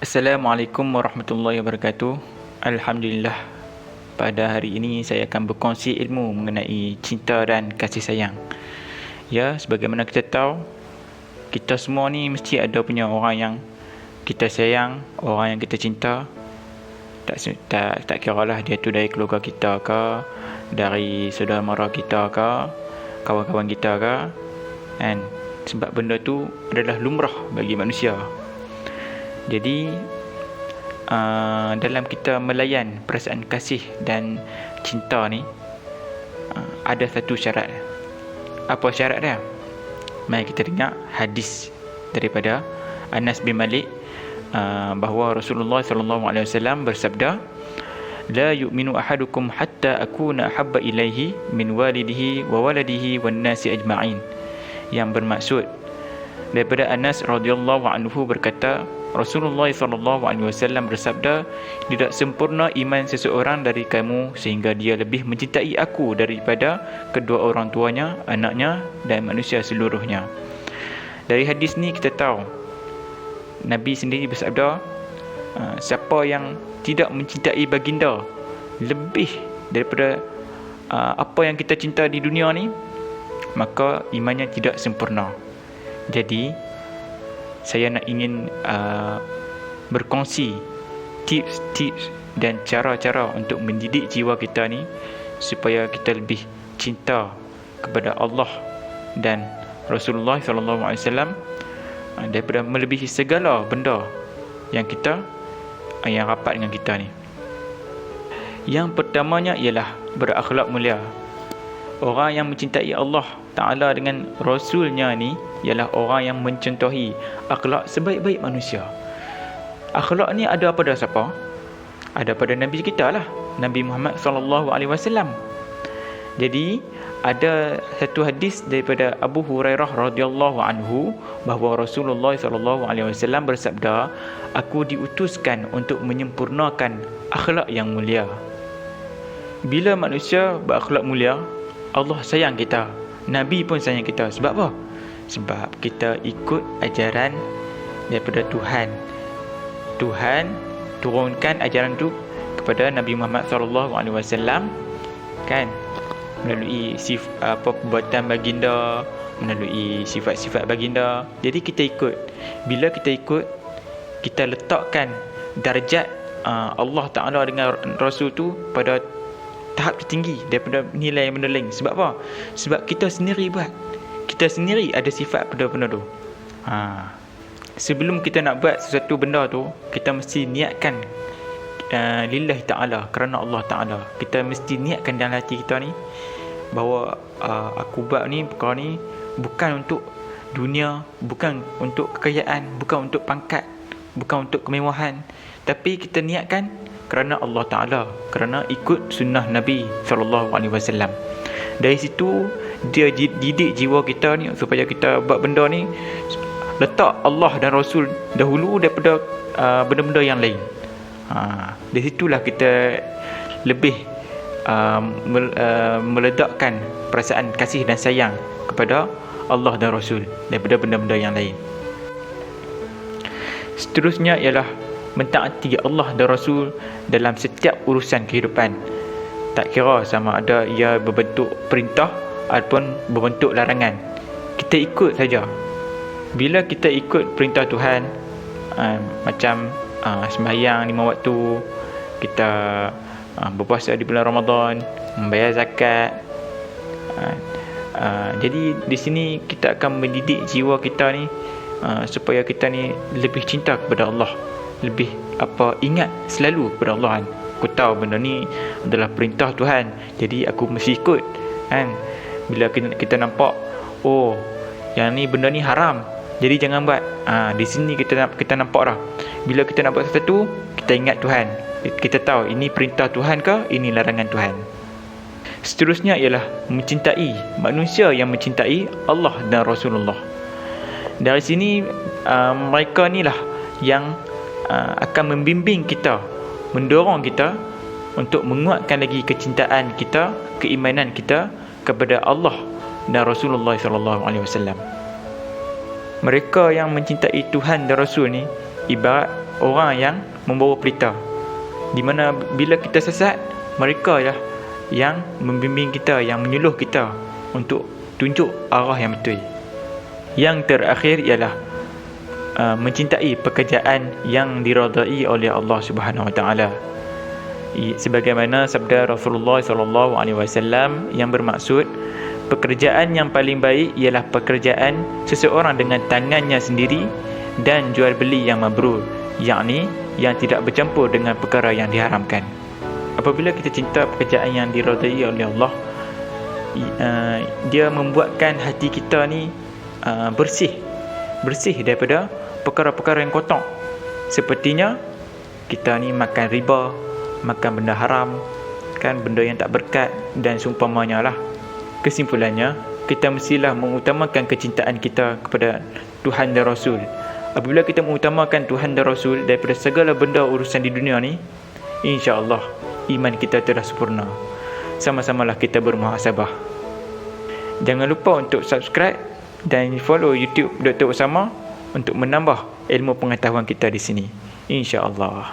Assalamualaikum warahmatullahi wabarakatuh. Alhamdulillah, pada hari ini saya akan berkongsi ilmu mengenai cinta dan kasih sayang. Ya, sebagaimana kita tahu, kita semua ni mesti ada punya orang yang kita sayang, orang yang kita cinta. Tak kiralah dia tu dari keluarga kita ke, dari saudara mara kita ke, kawan-kawan kita ke, kan? Sebab benda tu adalah lumrah bagi manusia. Jadi dalam kita melayan perasaan kasih dan cinta ni, ada satu syarat. Apa syarat dia? Mari kita dengar hadis daripada Anas bin Malik, bahawa Rasulullah SAW bersabda, "La yu'minu ahadukum hatta akuna ahabba ilaihi min walidihi wa waladihi wan nasi ajma'in." Yang bermaksud, daripada Anas radhiyallahu anhu berkata, Rasulullah SAW bersabda, "Tidak sempurna iman seseorang dari kamu sehingga dia lebih mencintai aku daripada kedua orang tuanya, anaknya dan manusia seluruhnya." Dari hadis ni kita tahu Nabi sendiri bersabda, siapa yang tidak mencintai baginda lebih daripada apa yang kita cinta di dunia ni, maka imannya tidak sempurna. Jadi saya nak ingin berkongsi tips-tips dan cara-cara untuk mendidik jiwa kita ni supaya kita lebih cinta kepada Allah dan Rasulullah SAW, daripada melebihi segala benda yang rapat dengan kita ni. Yang pertamanya ialah berakhlak mulia. Orang yang mencintai Allah Ta'ala dengan Rasulnya ni ialah orang yang mencontohi akhlak sebaik-baik manusia. Akhlak ni ada pada siapa? Ada pada Nabi kita lah, Nabi Muhammad SAW. Jadi ada satu hadis daripada Abu Hurairah radhiyallahu anhu bahawa Rasulullah SAW bersabda, "Aku diutuskan untuk menyempurnakan akhlak yang mulia." Bila manusia berakhlak mulia, Allah sayang kita, Nabi pun sayang kita. Sebab apa? Sebab kita ikut ajaran daripada Tuhan. Tuhan turunkan ajaran tu kepada Nabi Muhammad SAW, kan, melalui perbuatan baginda, melalui sifat-sifat baginda. Jadi kita ikut. Bila kita ikut, kita letakkan darjat Allah Ta'ala dengan Rasul tu pada tahap tertinggi daripada nilai yang benda lain. Sebab apa? Sebab kita sendiri buat. Kita sendiri ada sifat benda-benda tu. Sebelum kita nak buat sesuatu benda tu, kita mesti niatkan lillahi ta'ala, kerana Allah Ta'ala. Kita mesti niatkan dalam hati kita ni bahawa aku buat ni, perkara ni bukan untuk dunia, bukan untuk kekayaan, bukan untuk pangkat, bukan untuk kemewahan, tapi kita niatkan kerana Allah Ta'ala, kerana ikut sunnah Nabi SAW. Dari situ dia didik jiwa kita ni supaya kita buat benda ni letak Allah dan Rasul dahulu daripada benda-benda yang lain. Dari situlah kita lebih meledakkan perasaan kasih dan sayang kepada Allah dan Rasul daripada benda-benda yang lain. Seterusnya ialah mentaati Allah dan Rasul dalam setiap urusan kehidupan. Tak kira sama ada ia berbentuk perintah ataupun berbentuk larangan, kita ikut saja. Bila kita ikut perintah Tuhan, macam sembahyang 5 waktu, kita berpuasa di bulan Ramadan, membayar zakat, jadi di sini kita akan mendidik jiwa kita ni supaya kita ni lebih cinta kepada Allah, lebih ingat selalu kepada Allah, kan. Aku tahu benda ni adalah perintah Tuhan, jadi aku mesti ikut, kan. Bila kita nampak, oh, yang ni benda ni haram, jadi jangan buat. Di sini kita nampak dah. Bila kita nak buat sesuatu, kita ingat Tuhan. Kita tahu ini perintah Tuhan ke, ini larangan Tuhan. Seterusnya ialah mencintai manusia yang mencintai Allah dan Rasulullah. Dari sini mereka ni lah yang akan membimbing kita, mendorong kita untuk menguatkan lagi kecintaan kita, keimanan kita kepada Allah dan Rasulullah SAW. Mereka yang mencintai Tuhan dan Rasul ni ibarat orang yang membawa pelita, di mana bila kita sesat, mereka lah yang membimbing kita, yang menyuluh kita untuk tunjuk arah yang betul. Yang terakhir ialah mencintai pekerjaan yang diridai oleh Allah Subhanahu Wa Taala, sebagaimana sabda Rasulullah SAW yang bermaksud pekerjaan yang paling baik ialah pekerjaan seseorang dengan tangannya sendiri dan jual beli yang mabrur, yakni yang tidak bercampur dengan perkara yang diharamkan. Apabila kita cinta pekerjaan yang diridai oleh Allah, dia membuatkan hati kita ni bersih daripada perkara-perkara yang kotor. Sepertinya kita ni makan riba, makan benda haram, kan, benda yang tak berkat dan seumpamanya lah. Kesimpulannya, kita mestilah mengutamakan kecintaan kita kepada Tuhan dan Rasul. Apabila kita mengutamakan Tuhan dan Rasul daripada segala benda urusan di dunia ni, insya-Allah iman kita telah sempurna. Sama-samalah kita bermuhasabah. Jangan lupa untuk subscribe dan follow YouTube Dr. Osama untuk menambah ilmu pengetahuan kita di sini, insya-Allah.